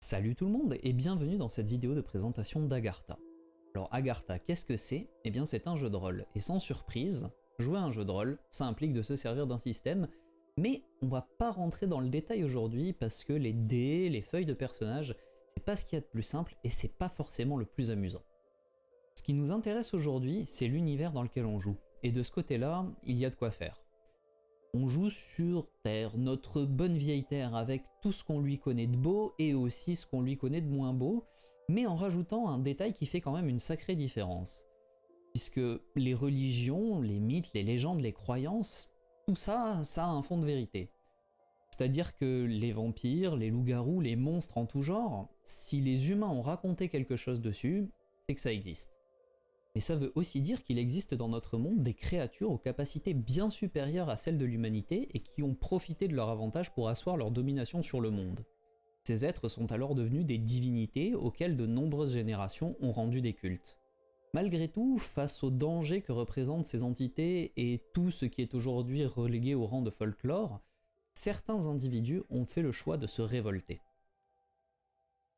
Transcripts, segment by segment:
Salut tout le monde et bienvenue dans cette vidéo de présentation d'Agartha. Alors Agartha, qu'est-ce que c'est? Eh bien c'est un jeu de rôle, et sans surprise, jouer à un jeu de rôle, ça implique de se servir d'un système, mais on va pas rentrer dans le détail aujourd'hui parce que les dés, les feuilles de personnages, c'est pas ce qu'il y a de plus simple et c'est pas forcément le plus amusant. Ce qui nous intéresse aujourd'hui, c'est l'univers dans lequel on joue, et de ce côté-là, il y a de quoi faire. On joue sur Terre, notre bonne vieille Terre, avec tout ce qu'on lui connaît de beau et aussi ce qu'on lui connaît de moins beau, mais en rajoutant un détail qui fait quand même une sacrée différence. Puisque les religions, les mythes, les légendes, les croyances, tout ça, ça a un fond de vérité. C'est-à-dire que les vampires, les loups-garous, les monstres en tout genre, si les humains ont raconté quelque chose dessus, c'est que ça existe. Mais ça veut aussi dire qu'il existe dans notre monde des créatures aux capacités bien supérieures à celles de l'humanité et qui ont profité de leur avantage pour asseoir leur domination sur le monde. Ces êtres sont alors devenus des divinités auxquelles de nombreuses générations ont rendu des cultes. Malgré tout, face au danger que représentent ces entités et tout ce qui est aujourd'hui relégué au rang de folklore, certains individus ont fait le choix de se révolter.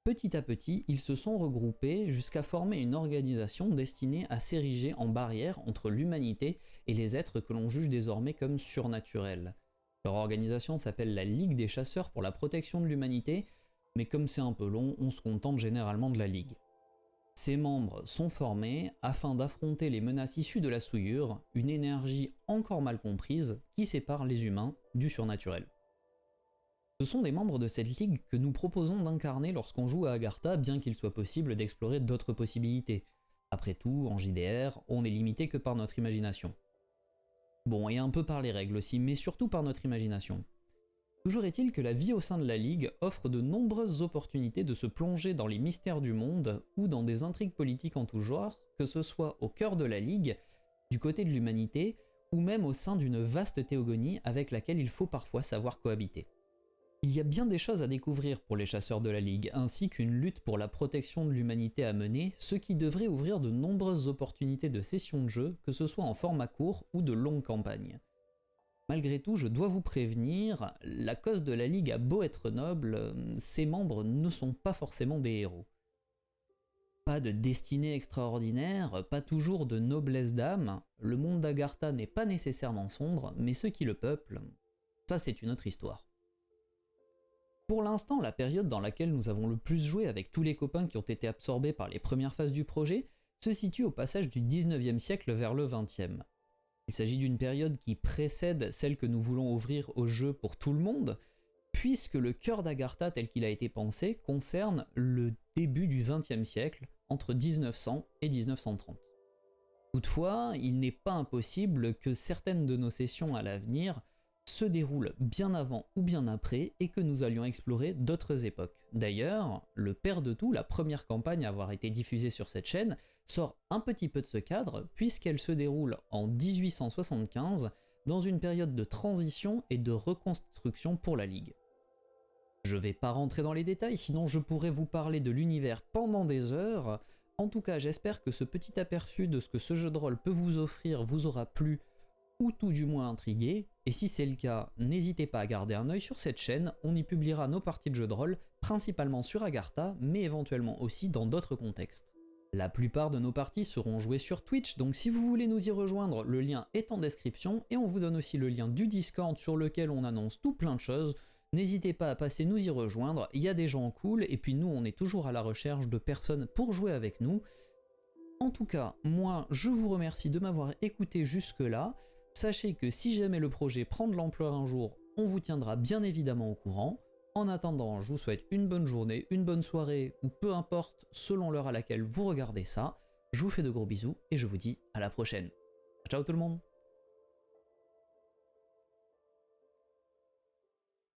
Petit à petit, ils se sont regroupés jusqu'à former une organisation destinée à s'ériger en barrière entre l'humanité et les êtres que l'on juge désormais comme surnaturels. Leur organisation s'appelle la Ligue des Chasseurs pour la protection de l'humanité, mais comme c'est un peu long, on se contente généralement de la Ligue. Ces membres sont formés afin d'affronter les menaces issues de la souillure, une énergie encore mal comprise qui sépare les humains du surnaturel. Ce sont des membres de cette ligue que nous proposons d'incarner lorsqu'on joue à Agartha, bien qu'il soit possible d'explorer d'autres possibilités. Après tout, en JDR, on n'est limité que par notre imagination. Bon, et un peu par les règles aussi, mais surtout par notre imagination. Toujours est-il que la vie au sein de la ligue offre de nombreuses opportunités de se plonger dans les mystères du monde ou dans des intrigues politiques en tout genre, que ce soit au cœur de la ligue, du côté de l'humanité, ou même au sein d'une vaste théogonie avec laquelle il faut parfois savoir cohabiter. Il y a bien des choses à découvrir pour les chasseurs de la Ligue, ainsi qu'une lutte pour la protection de l'humanité à mener, ce qui devrait ouvrir de nombreuses opportunités de sessions de jeu, que ce soit en format court ou de longues campagnes. Malgré tout, je dois vous prévenir, la cause de la Ligue a beau être noble, ses membres ne sont pas forcément des héros. Pas de destinée extraordinaire, pas toujours de noblesse d'âme, le monde d'Agartha n'est pas nécessairement sombre, mais ceux qui le peuplent, ça c'est une autre histoire. Pour l'instant, la période dans laquelle nous avons le plus joué avec tous les copains qui ont été absorbés par les premières phases du projet se situe au passage du 19e siècle vers le 20e. Il s'agit d'une période qui précède celle que nous voulons ouvrir au jeu pour tout le monde, puisque le cœur d'Agartha tel qu'il a été pensé concerne le début du 20e siècle, entre 1900 et 1930. Toutefois, il n'est pas impossible que certaines de nos sessions à l'avenir se déroule bien avant ou bien après et que nous allions explorer d'autres époques. D'ailleurs, le père de tout, la première campagne à avoir été diffusée sur cette chaîne, sort un petit peu de ce cadre puisqu'elle se déroule en 1875 dans une période de transition et de reconstruction pour la Ligue. Je vais pas rentrer dans les détails, sinon je pourrais vous parler de l'univers pendant des heures. En tout cas, j'espère que ce petit aperçu de ce que ce jeu de rôle peut vous offrir vous aura plu ou tout du moins intrigué, et si c'est le cas, n'hésitez pas à garder un œil sur cette chaîne, on y publiera nos parties de jeux de rôle, principalement sur Agartha, mais éventuellement aussi dans d'autres contextes. La plupart de nos parties seront jouées sur Twitch, donc si vous voulez nous y rejoindre, le lien est en description, et on vous donne aussi le lien du Discord sur lequel on annonce tout plein de choses. N'hésitez pas à passer nous y rejoindre, il y a des gens cool, et puis nous on est toujours à la recherche de personnes pour jouer avec nous. En tout cas, moi je vous remercie de m'avoir écouté jusque-là. Sachez que si jamais le projet prend de l'ampleur un jour, on vous tiendra bien évidemment au courant. En attendant, je vous souhaite une bonne journée, une bonne soirée, ou peu importe, selon l'heure à laquelle vous regardez ça. Je vous fais de gros bisous et je vous dis à la prochaine. Ciao tout le monde!